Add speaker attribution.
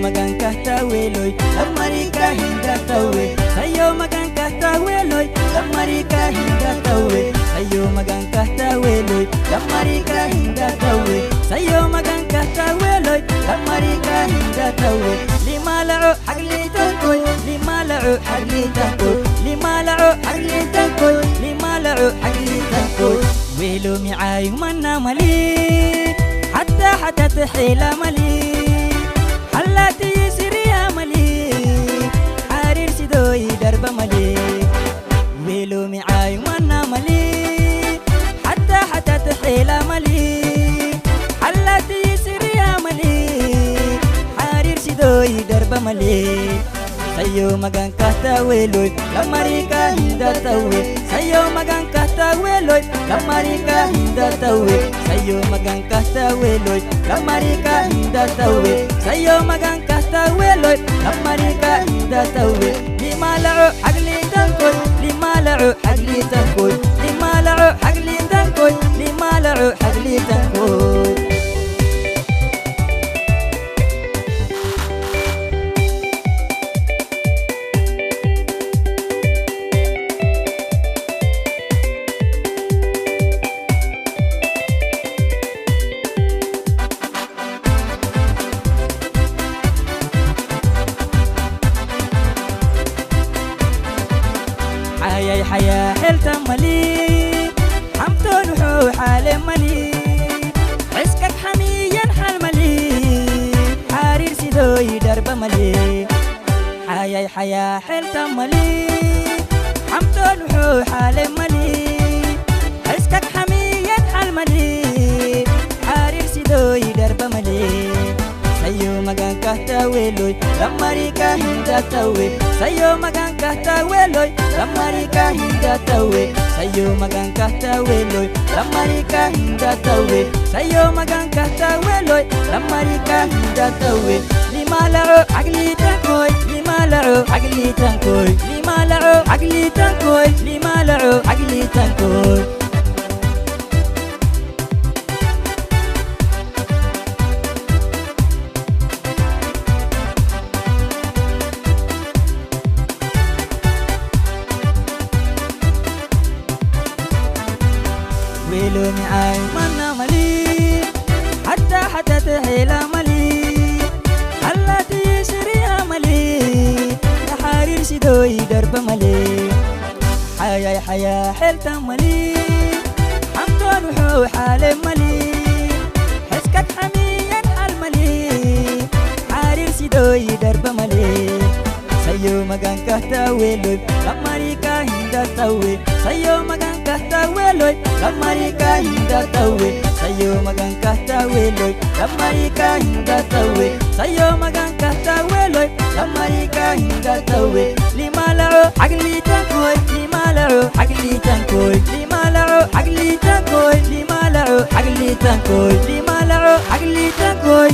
Speaker 1: magan kahtaweloy lamarika hinda tawe sayo magan kahtaweloy lamarika hinda tawe sayo magan kahtaweloy lamarika hinda tawe sayo magan kahtaweloy lamarika hinda tawe lima lao hagli tankoy lima lao hagli tankoy lima lao hagli tankoy lima lao hagli tankoy ويلو معاي منا ملي حتى تحيل ملي حلاتي سريا ملي حرير سدوي درب ملي ويلو معاي منا ملي حتى تحيل ملي حلاتي سريا ملي حرير سدوي درب ملي sayo magan kahtaweloy lamarika hinda tawe sayo magan kahtaweloy lamarika hinda tawe sayo magan kahtaweloy lamarika hinda tawe sayo magan kahtaweloy lamarika hinda tawe lima lao hagli tankoy lima lao hagli tankoy lima lao hagli tankoy lima lao hagli tankoy يا حيا حلت ملي حمتون وحو حال ملي عسكك حميا حال ملي حرير سيدوي درب ملي حيا حلت ملي حمتون وحو حال ملي عسكك حميا حال ملي حرير سيدوي درب ملي sayo magan kahtaweloy lamarika hinda tawe sayo magan kahtaweloy lamarika hinda tawe sayo magan kahtaweloy lamarika hinda tawe sayo magan kahtaweloy lamarika hinda tawe lima lao hagli tankoy lima lao hagli tankoy lima lao hagli tankoy lima lao hagli tankoy ويلو معاي منا ملي حتى تحيل ملي حلاتي سريا ملي حرير سدوي درب ملي حيا حلت ملي حمدون وحو حال ملي حسكك حميا حال ملي حرير سدوي درب ملي sayo magan kahtaweloy lamarika hinda tawe sayo magan kahtaweloy lamarika hinda tawe sayo magan kahtaweloy lamarika hinda tawe sayo magan kahtaweloy lamarika hinda tawe lima lao hagli tankoy lima lao hagli tankoy lima lao hagli tankoy lima lao hagli tankoy lima lao hagli tankoy